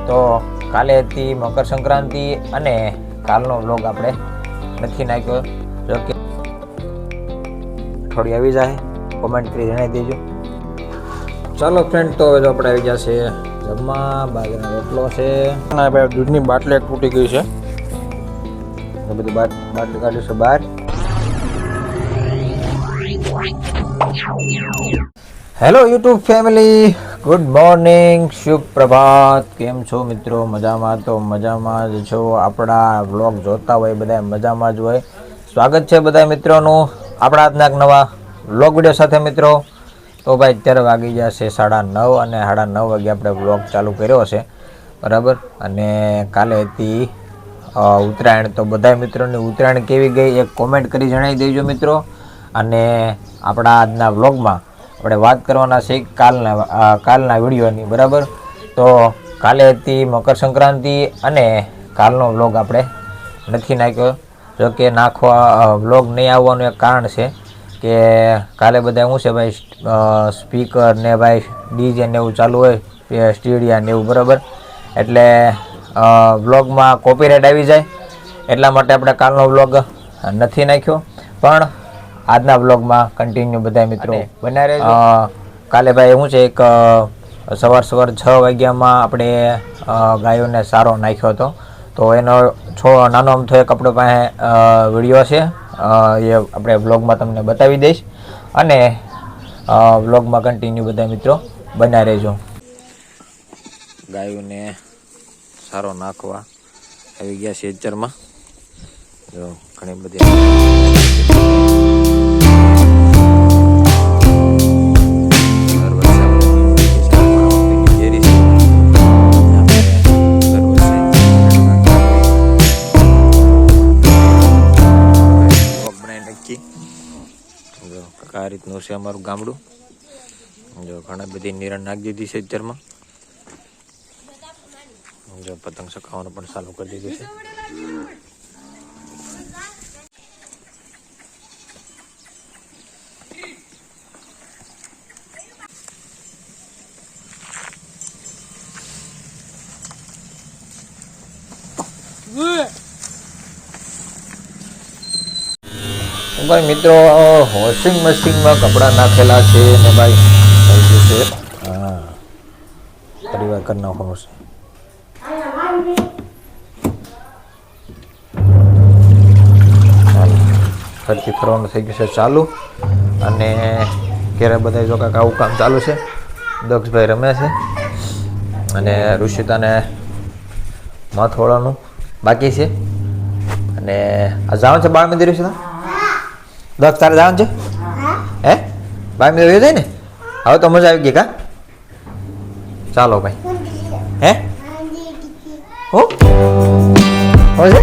તો કાલે હતી મકર સંક્રાંતિ અને કાલનો વ્લોગ આપણે નથી નાખ્યો. જો કે થોડી આવી જાય કોમેન્ટ કરી જણાવી દેજો. ચાલો ફ્રેન્ડ, તો હવે આપણે આવી ગયા છે જમવા. બાજરાનો રોટલો છે અને ભાઈ દૂધની બાટલી એક તૂટી ગઈ છે. બધી બાટલી કાઢી છે બહાર. Hello YouTube family, good morning, શુભ પ્રભાત. કેમ છો મિત્રો? મજામાં? તો મજામાં જ છો. આપણા વ્લોગ જોતા હોય બધા મજામાં જ હોય. સ્વાગત છે બધા મિત્રોનું આપણા આજના નવા વ્લોગ વિડીયો સાથે મિત્રો. તો ભાઈ અત્યારે વાગી ગયા છે 9:30 અને 9:30 વાગે આપણે વ્લોગ ચાલુ કર્યો છે, બરાબર. અને કાલે હતી ઉત્તરાયણ. તો બધા મિત્રોની ઉત્તરાયણ કેવી ગઈ એક કોમેન્ટ કરી જણાવી દેજો મિત્રો. અને આપણા આજના વ્લોગમાં આપણે વાત કરવાના છે કાલના વિડીયોની, બરાબર. તો કાલે હતી મકર સંક્રાંતિ અને કાલનો વ્લોગ આપણે નથી નાખ્યો. જો કે વ્લોગ નહીં આવવાનું એક કારણ છે કે કાલે બધા શું છે ભાઈ, સ્પીકર ને ભાઈ ડીજે ને એવું ચાલુ હોય, સ્ટેડિયા ને એવું, બરાબર. એટલે વ્લોગમાં કોપીરાઇટ આવી જાય, એટલા માટે આપણે કાલનો વ્લોગ નથી નાખ્યો. પણ આજના વ્લોગમાં કન્ટિન્યુ બધા મિત્રો બન્યા રહેજો. કાલે ભાઈ શું છે, એક સવાર 6 વાગ્યામાં આપણે ગાયોને સારો નાખ્યો હતો. તો એનો નાનો અમથો એક આપણો પાસે વિડીયો છે, એ આપણે વ્લોગમાં તમને બતાવી દઈશ. અને વ્લોગમાં કન્ટિન્યુ બધા મિત્રો બન્યા રહેજો. ગાયોને સારો નાખવા આવી ગયા છે ખેતરમાં. જો ઘણી બધી આ રીતનું છે અમારું ગામડું. જો ઘણા બધી નિરણ નાખી દીધી છે ખેતરમાં. જો પતંગ ચગાવવાનું પણ ચાલુ કરી દીધું છે. ભાઈ મિત્રો, વોશિંગ મશીનમાં કપડાં નાખેલા છે ને ભાઈ થઈ ગયું છે. હા, પરિવાર કરી નાખવાનું છે. ફરતી ફરવાનું થઈ ગયું છે ચાલુ. અને ઘેરે બધા જો કાંઈક આવું કામ ચાલુ છે. દક્ષભાઈ રમે છે અને ઋષિતાને માથોડાનું બાકી છે. અને આ જવાનું છે બાળ મંદિર. ઋષિતા, દક્ષ તારે જવાનું છે? હે, બાળ મંદિર જાય ને? હવે તો મજા આવી ગઈ કા? ચાલો ભાઈ. હે હો છે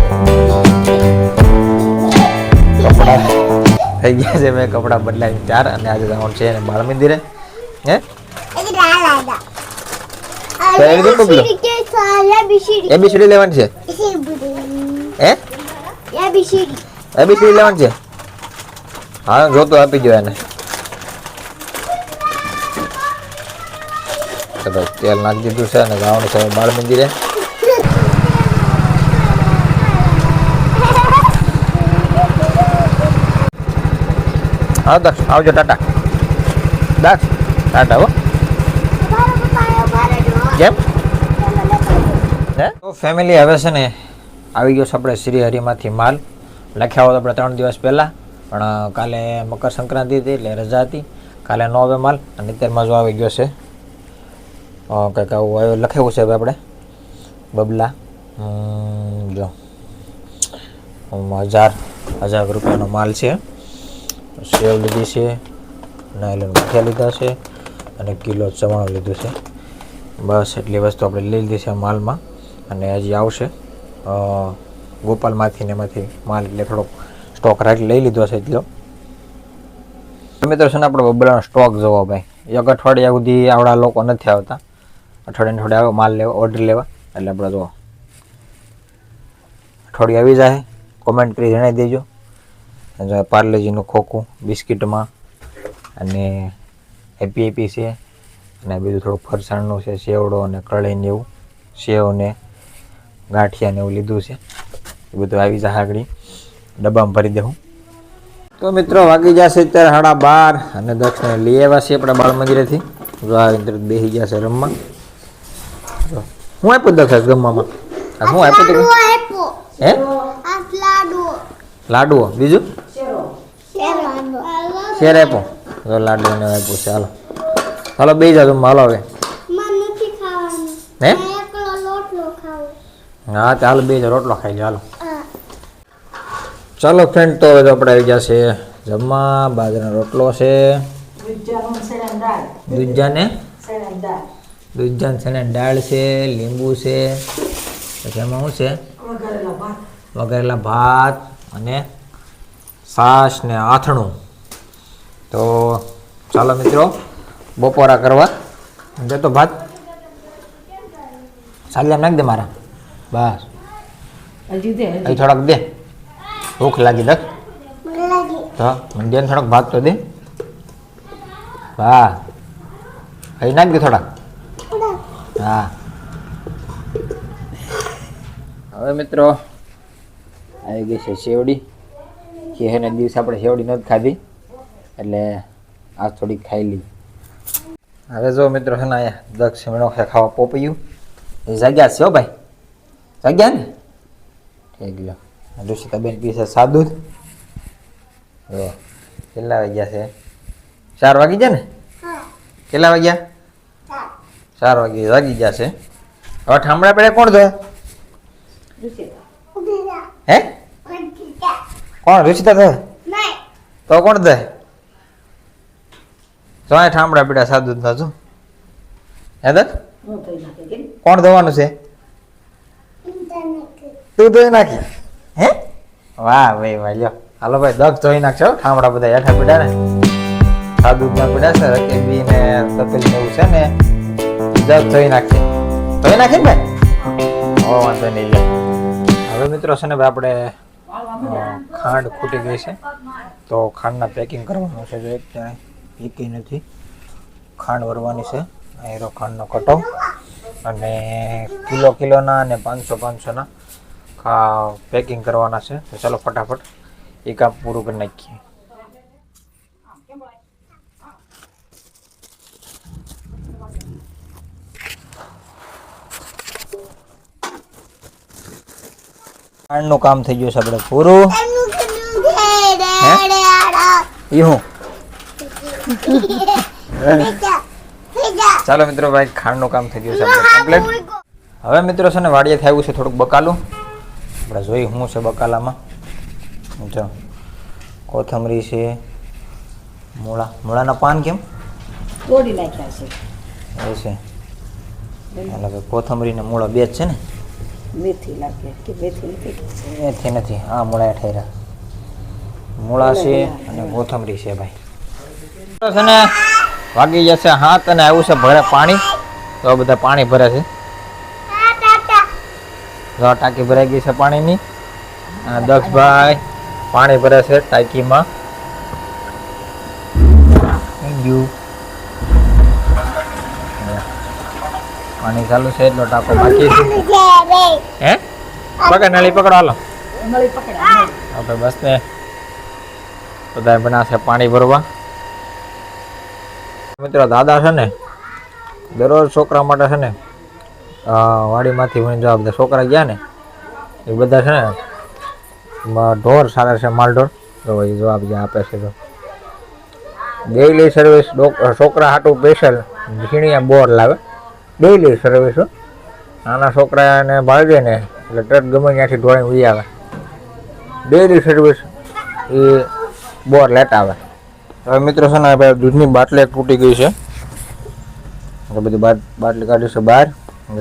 કપડા થઈ ગયા છે. મેં કપડાં બદલાવી 4 અને આજે જવાનું છે ને બાળ મંદિરે. હે એબીસીડી લેવાની છે. હે એબીસીડી લેવાની છે? હા, જોતો આપી દો એને. તેલ નાખી દીધું છે અને જવાનું છે બાળ મંદિરે. હા દક્ષ, આવજો. ટાટા દક્ષ, ટાટા. હો કેમ? હે તો ફેમિલી, હવે છે ને આવી ગયો છે આપણે શ્રી હરિમાંથી માલ. લખ્યા હોત આપણે 3 દિવસ પહેલાં, પણ કાલે મકર સંક્રાંતિ હતી એટલે રજા હતી. કાલે નો આવે માલ અને અત્યારમાં જો આવી ગયો છે. કંઈક આવું લખેલું છે આપણે બબલા. જો 1000 રૂપિયાનો માલ છે. સેવ લીધી છે, નાયલોન ગાંઠિયા લીધા છે અને કિલો ચવાણું લીધું છે. બસ એટલી વસ્તુ આપણે લઈ લીધી છે માલમાં. અને હજી આવશે ગોપાલમાંથી ને એમાંથી માલ, એટલે થોડોક સ્ટોક રાખી લઈ લીધો છે એટલો. મિત્રો છે ને આપણે બબલાનો સ્ટોક જોવો ભાઈ. એક અઠવાડિયા સુધી આવડા લોકો નથી આવતા. અઠવાડિયે આવે માલ લેવા, ઓર્ડર લેવા. એટલે આપણે જો અઠવાડિયે આવી જાય. કોમેન્ટ કરી જણાવી દેજો. પાર્લેજીનું ખોખું બિસ્કિટમાં અને હેપી છે અને બીજું થોડુંક ફરસાણનું છે, સેવડો અને કળીને એવું. સેવ ને ગાંઠિયા ને એવું લીધું છે એ બધું આવી જાય આગળ ડબ્બામાં ભરી દેવું. તો મિત્રો વાગી જશે અત્યારે 12:30 અને દક્ષને લઈ આવ્યા છીએ આપણા બાળ મંદિરેથી. બેસી ગયા છે રમવા. હું આપ્યું દક્ષ જમવામાં? હું આપ્યું હે લાડુઓ બીજું શેર આપ્યો તો લાડુ ને આપ્યું છે. હાલો હાલો બે જા જમવા. હાલો હવે હે હા ચાલો બે જા રોટલો ખાઈ લો. હાલો ચાલો ફ્રેન્ડ તો હવે આપણે આવી ગયા છે જમવા. બાજરાનો રોટલો છે, દૂધજાન શેણાની દાળ છે, લીંબુ છે, પછી એમાં શું છે વઘારેલા ભાત અને છાશ ને આથણું. તો ચાલો મિત્રો બપોરા કરવા દે. તો ભાત સાલ્યા નાખ દે મારા બસ અહીં થોડાક દે. ભૂખ લાગી દે તો મને થોડાક ભાત તો દે. હા અહીં નાખ દે થોડાક. હા હવે મિત્રો આવી ગઈ છે શેવડી. કે દિવસે આપણે શેવડી નથી ખાધી એટલે આ થોડીક ખાઈ લી. હવે જો મિત્રો છે ને અહીંયા દક્ષ મેળો ખાવા પોપૈયું એ જાગ્યા છે. હો ભાઈ જાગ્યા ને ઠીક લો. ઋષિતાબેન પી છે સાદું. કેટલા વાગ્યા છે? 4 વાગી ગયા ને? કેટલા વાગ્યા? 4 વાગે જાગી ગયા છે. હવે ઠામડા પડે કોણ ધોય? હે કોણ? ઋષિતા ધોય તો કોણ ધોય? જો ઠામડા પીડા સાદું ના જો. હે દત્ત કોણ ધોવાનું છે? તું ધોઈ નાખી? હે વાહ ભાઈ વાહ. લ્યો હાલો ભાઈ દક્ષ ધોઈ નાખશો. ઠામડા બધા હેઠા પીડા ને સાદું ના પીડા છે રકેબી ને તપેલી ને એવું છે ને દક્ષ ધોઈ નાખીએ. ધોઈ નાખી ને ભાઈ? હો વાંધો નહીં. લે હવે મિત્રો છે ને ભાઈ આપણે ખાંડ ખૂટી ગઈ છે તો ખાંડના પેકિંગ કરવાનું છે. જો એક ત્યાં એકી નથી ખાંડ ભરવાની છે. અહીં ખાંડનો કટો અને કિલોના અને 500ના પેકિંગ કરવાના છે. તો ચાલો ફટાફટ એ કામ પૂરું કરી નાખીએ. ખાંડનું કામ થઈ ગયું છે આપણે પૂરું. ચાલો મિત્રો ભાઈ ખાંડનું કામ થઈ ગયું છે આપણે કમ્પ્લીટ. હવે મિત્રો છે ને વાડીએથી આવ્યું છે થોડુંક બકાલું. આપણે જોઈ શું છે બકાલામાં. જો કોથમરી છે, મૂળાના પાન કેમ તોડી નાખ્યા છે એ છે. એટલે કોથમરી ને મૂળા બે જ છે ને? મેથી લાગે કે મેથી નથી. હા મૂળા ઠેરા મૂળા છે અને કોથમરી છે ભાઈ. છે ને વાગી જશે 7 અને આવ્યું છે ભરે પાણી. તો બધા પાણી ભરે છે. જો ટાંકી ભરાઈ ગઈ છે પાણીની. દક્ષભાઈ પાણી ભરે છે ટાંકીમાં. પાણી ચાલુ છે એટલો ટાંકો બાકી છે. હે પકડ નળી પકડો. હાલો આપણે બસ ને બધા બનાવશે પાણી ભરવા. મિત્રો દાદા છે ને દરરોજ છોકરા માટે છે ને વાડીમાંથી વણી જવા બધા છોકરા ગયા ને એ બધા છે ને ઢોર સારા છે માલઢોર. તો એ જવાબ જ્યાં આપે છે. તો ડેઈલી સર્વિસ છોકરા હાટું સ્પેશિયલ ઝીણીયા બોર લાવે. ડેઈલી સર્વિસ નાના છોકરાને ભાગે ને એટલે ટ્રક ગમે ત્યાંથી ઢોળીને ઉઈ આવે. ડેઈલી સર્વિસ એ બોર લેતા આવે. હવે મિત્રો છે ને દૂધની બાટલી એક તૂટી ગઈ છે. બધી બાટલી કાઢી છે બહાર.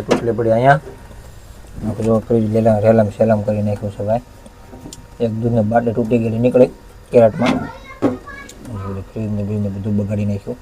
તૂટલી પડી અહીંયા. જો ફ્રીજ રેલમ સેલમ કરી નાખ્યું છે ભાઈ. એક દૂધની બાટલી તૂટી ગયેલી નીકળી કેરેટમાં. ફ્રીજને બધું બગાડી નાખ્યું.